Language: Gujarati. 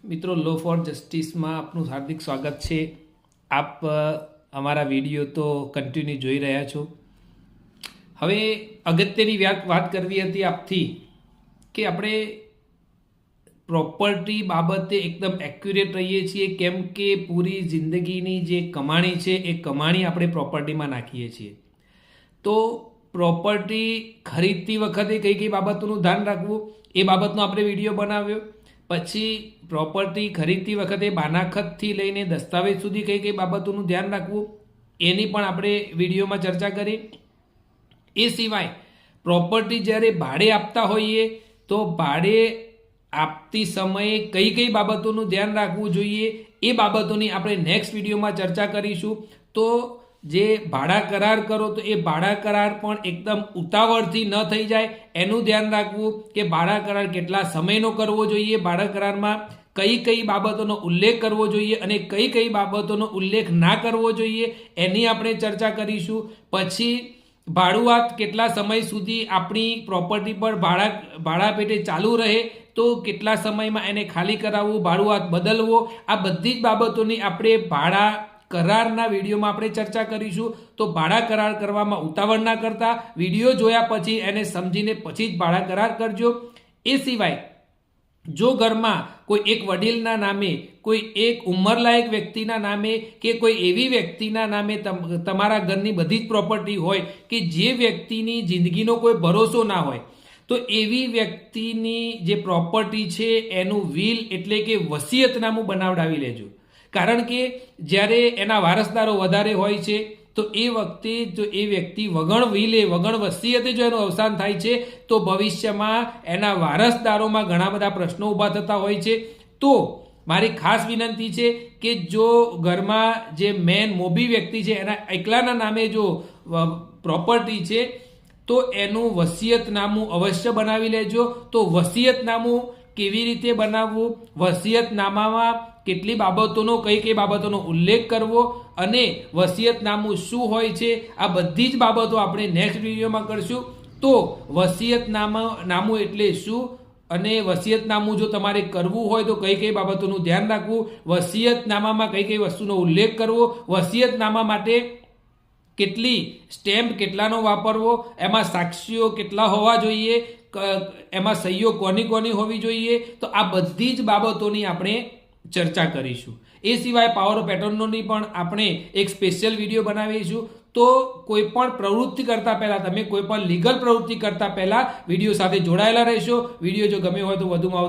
મિત્રો લો ફોર જસ્ટિસમાં આપનું હાર્દિક સ્વાગત છે। આપ અમારા વિડીયો તો કન્ટિન્યુ જોઈ રહ્યા છો। હવે અગત્યની વાત કરવી હતી આપથી કે આપણે પ્રોપર્ટી બાબતે એકદમ એક્યુરેટ રહીએ છીએ, કેમ કે પૂરી જિંદગીની જે કમાણી છે એ કમાણી આપણે પ્રોપર્ટીમાં નાખીએ છીએ। તો પ્રોપર્ટી ખરીદતી વખતે કઈ કઈ બાબતોનું ધ્યાન રાખવું એ બાબતનો આપણે વિડીયો બનાવ્યો। પછી પ્રોપર્ટી ખરીદતી વખતે બાનાખતથી લઈને દસ્તાવેજ સુધી કઈ કઈ બાબતોનું ધ્યાન રાખવું એની પણ આપણે વિડીયોમાં ચર્ચા કરી। એ સિવાય પ્રોપર્ટી જ્યારે ભાડે આપતા હોઈએ તો ભાડે આપતી સમયે કઈ કઈ બાબતોનું ધ્યાન રાખવું જોઈએ એ બાબતોની આપણે નેક્સ્ટ વિડીયોમાં ચર્ચા કરીશું। તો જે ભાડા કરાર કરો તો એ ભાડા કરાર પણ એકદમ ઉતાવળથી ન થઈ જાય એનું ધ્યાન રાખવું કે ભાડા કરાર કેટલા સમયનો કરવો જોઈએ, ભાડા કરારમાં કઈ કઈ બાબતોનો ઉલ્લેખ કરવો જોઈએ અને કઈ કઈ બાબતોનો ઉલ્લેખ ના કરવો જોઈએ એની આપણે ચર્ચા કરીશું। પછી ભાડુઆત કેટલા સમય સુધી આપણી પ્રોપર્ટી પર ભાડા પેટે ચાલુ રહે તો કેટલા સમયમાં એને ખાલી કરાવવું, ભાડુઆત બદલવો, આ બધી જ બાબતોની આપણે ભાડા કરારના વિડીયોમાં આપણે ચર્ચા કરીશું। તો ભાડા કરાર કરવામાં ઉતાવળ ના કરતા વિડીયો જોયા પછી એને સમજીને પછી જ ભાડા કરાર કરજો। એ સિવાય જો ઘરમાં કોઈ એક વડીલના નામે, કોઈ એક ઉંમરલાયક વ્યક્તિના નામે કે કોઈ એવી વ્યક્તિના નામે તમારા ઘરની બધી જ પ્રોપર્ટી હોય કે જે વ્યક્તિની જિંદગીનો કોઈ ભરોસો ના હોય, તો એવી વ્યક્તિની જે પ્રોપર્ટી છે એનું વિલ એટલે કે વસિયતનામું બનાવડાવી લેજો। કારણ કે જ્યારે એના વારસદારો વધારે હોય છે તો એ વખતે જો એ વ્યક્તિ વગણ વિલે, વગણ વસિયતે જો એનું અવસાન થાય છે તો ભવિષ્યમાં એના વારસદારોમાં ઘણા બધા પ્રશ્નો ઊભા થતા હોય છે। તો મારી ખાસ વિનંતી છે કે જો ઘરમાં જે મેન મોભી વ્યક્તિ છે એના એકલાના નામે જો પ્રોપર્ટી છે તો એનું વસિયતનામું અવશ્ય બનાવી લેજો। તો વસિયતનામું કેવી રીતે બનાવવું, વસિયતનામામાં કેટલી બાબતોનો કઈ કઈ બાબતોનો ઉલ્લેખ કરવો અને વસિયતનામું શું હોય છે, આ બધી જ બાબતો આપણે નેક્સ્ટ વિડીયોમાં કરશું। તો વસિયતનામું એટલે શું અને વસિયતનામું જો તમારે કરવું હોય તો કઈ કઈ બાબતોનું ધ્યાન રાખવું, વસિયતનામામાં કઈ કઈ વસ્તુનો ઉલ્લેખ કરવો, વસિયતનામા માટે કેટલી સ્ટેમ્પ કેટલાનો વાપરવો, એમાં સાક્ષીઓ કેટલા હોવા જોઈએ, એમાં સહીઓ કોની કોની હોવી જોઈએ, તો આ બધી જ બાબતોની આપણે ચર્ચા કરીશું। એ સિવાય પાવર ઓફ એટર્નીની પણ આપણે એક સ્પેશિયલ વિડીયો બનાવીશું। તો કોઈ પણ પ્રવૃત્તિ કરતા પહેલા, તમે કોઈ પણ લીગલ પ્રવૃત્તિ કરતા પહેલા વિડીયો સાથે જોડાયેલા રહેશો। વિડીયો જો ગમ્યો હોય તો વધુમાં